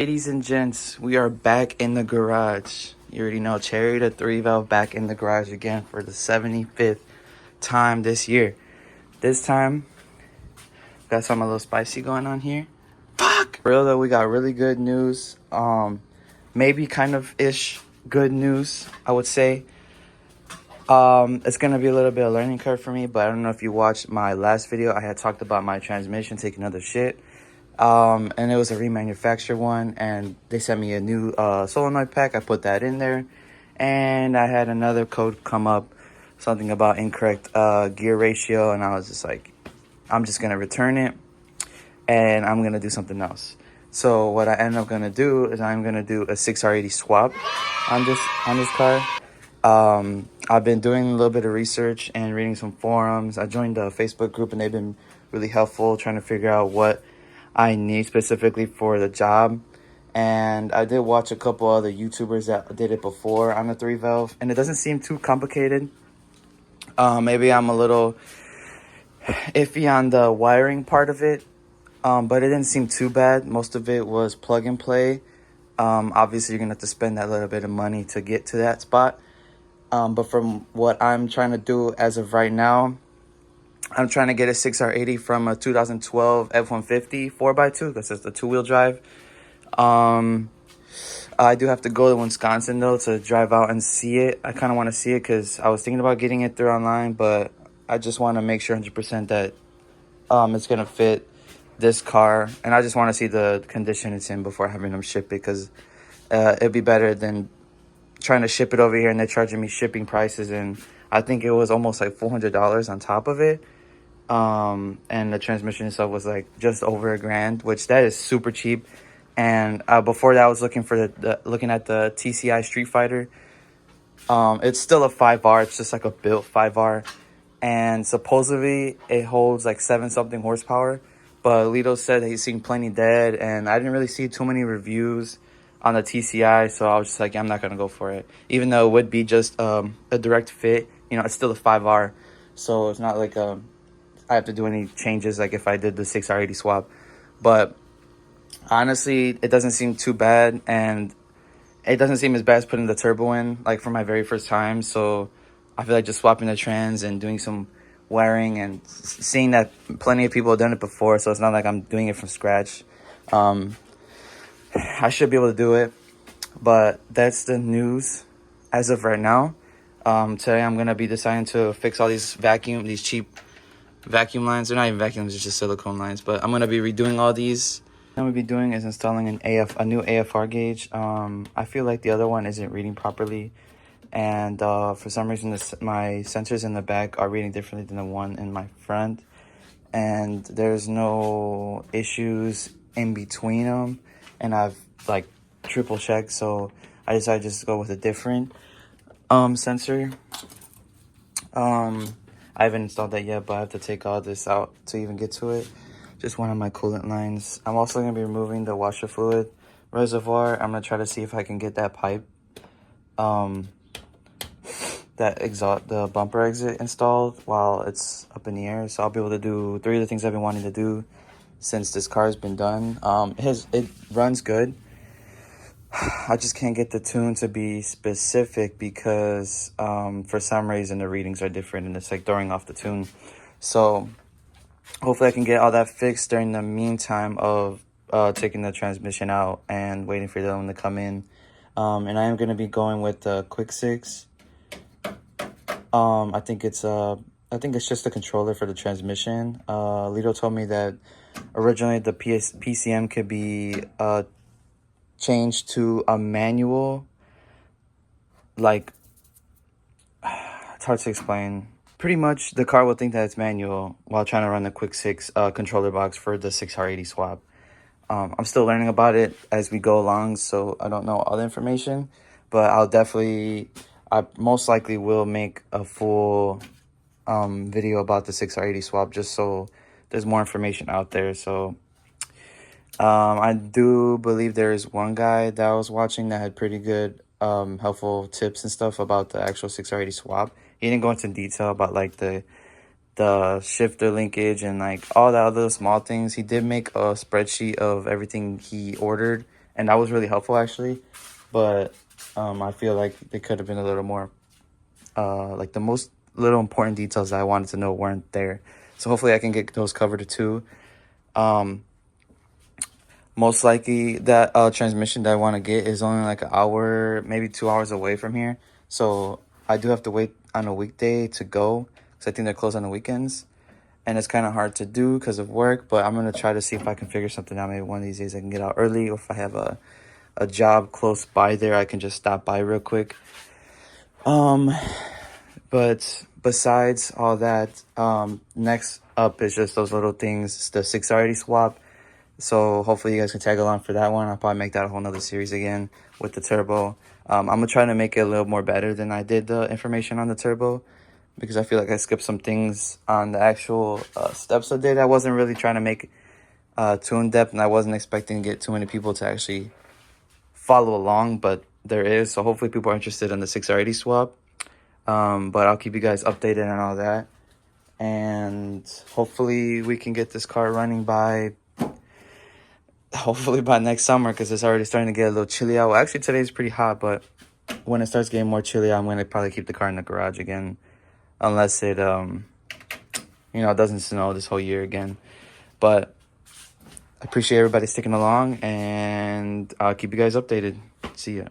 Ladies and gents, we are back in the garage. You already know, Cherry the 3-valve back in the garage again for the 75th time this year. This time, got something a little spicy going on here. Fuck! For real though, we got really good news. Maybe kind of ish good news, I would say. It's gonna be a little bit of a learning curve for me, but I don't know if you watched my last video. I had talked about my transmission taking another shit. And it was a remanufactured one, and they sent me a new solenoid pack. I put that in there, and I had another code come up, something about incorrect gear ratio, and I was just like, I'm just gonna return it, and I'm gonna do something else. So what I ended up gonna do is I'm gonna do a 6R80 swap on this car. I've been doing a little bit of research and reading some forums. I joined a Facebook group, and they've been really helpful trying to figure out what I need specifically for the job. And I did watch a couple other YouTubers that did it before on the 3-valve, and it doesn't seem too complicated. Maybe I'm a little iffy on the wiring part of it, but it didn't seem too bad. Most of it was plug and play. Obviously, you're gonna have to spend that little bit of money to get to that spot. But from what I'm trying to do as of right now, I'm trying to get a 6R80 from a 2012 F-150 4x2 because it's the two-wheel drive. I do have to go to Wisconsin, though, to drive out and see it. I kind of want to see it because I was thinking about getting it through online, but I just want to make sure 100% that it's going to fit this car. And I just want to see the condition it's in before having them ship it, because it'd be better than trying to ship it over here and they're charging me shipping prices. And I think it was almost like $400 on top of it. And the transmission itself was like just over $1,000, which that is super cheap. And before that, I was looking for looking at the TCI Street Fighter. It's still a 5R. It's just like a built 5R, and supposedly it holds like 7-something horsepower. But Lito said he's seen plenty dead, and I didn't really see too many reviews on the TCI, so I was just like, I'm not gonna go for it, even though it would be just a direct fit. You know, it's still a 5R, so it's not like I have to do any changes like if I did the 6R80 swap. But honestly, it doesn't seem too bad, and it doesn't seem as bad as putting the turbo in like for my very first time. So I feel like just swapping the trans and doing some wiring and seeing that plenty of people have done it before, so it's not like I'm doing it from scratch. I should be able to do it, but that's the news as of right now. Today I'm gonna be deciding to fix all these cheap vacuum lines. They're not even vacuums, it's just silicone lines, but I'm gonna be redoing all these. What I'm gonna be doing is installing a new AFR gauge. I feel like the other one isn't reading properly, and for some reason my sensors in the back are reading differently than the one in my front, and there's no issues in between them, and I've like triple checked, so I decided just to go with a different sensor. I haven't installed that yet, but I have to take all this out to even get to it. Just one of my coolant lines. I'm also going to be removing the washer fluid reservoir. I'm going to try to see if I can get that pipe, the bumper exit installed while it's up in the air. So I'll be able to do 3 of the things I've been wanting to do since this car has been done. It runs good. I just can't get the tune to be specific because for some reason the readings are different and it's like throwing off the tune. So hopefully I can get all that fixed during the meantime of taking the transmission out and waiting for them to come in. And I am going to be going with the Quick 6. I think it's just a controller for the transmission. Lito told me that originally the PCM could be changed to a manual. Like, it's hard to explain. Pretty much the car will think that it's manual while trying to run the Quick 6 controller box for the 6R80 swap. I'm still learning about it as we go along, so I don't know all the information, but I most likely will make a full video about the 6R80 swap just so there's more information out there. So I do believe there is one guy that I was watching that had pretty good helpful tips and stuff about the actual 6R80 swap. He didn't go into detail about like the shifter linkage and like all the other small things. He did make a spreadsheet of everything he ordered and that was really helpful actually. But I feel like they could have been a little more, like the most little important details that I wanted to know weren't there. So hopefully I can get those covered too. Most likely that transmission that I want to get is only like an hour, maybe 2 hours away from here. So I do have to wait on a weekday to go, because I think they're closed on the weekends. And it's kind of hard to do because of work, but I'm going to try to see if I can figure something out. Maybe one of these days I can get out early, or if I have a job close by there, I can just stop by real quick. But besides all that, next up is just those little things, the 630 swap. So hopefully you guys can tag along for that one. I'll probably make that a whole nother series again with the turbo. I'm going to try to make it a little more better than I did the information on the turbo, because I feel like I skipped some things on the actual steps I did. I wasn't really trying to make too in-depth, and I wasn't expecting to get too many people to actually follow along, but there is. So hopefully people are interested in the 6R80 swap. But I'll keep you guys updated on all that. And hopefully we can get this car running by next summer, because it's already starting to get a little chilly out. Well, actually today's pretty hot, but when it starts getting more chilly, I'm going to probably keep the car in the garage again, unless it doesn't snow this whole year again. But I appreciate everybody sticking along, and I'll keep you guys updated. See ya.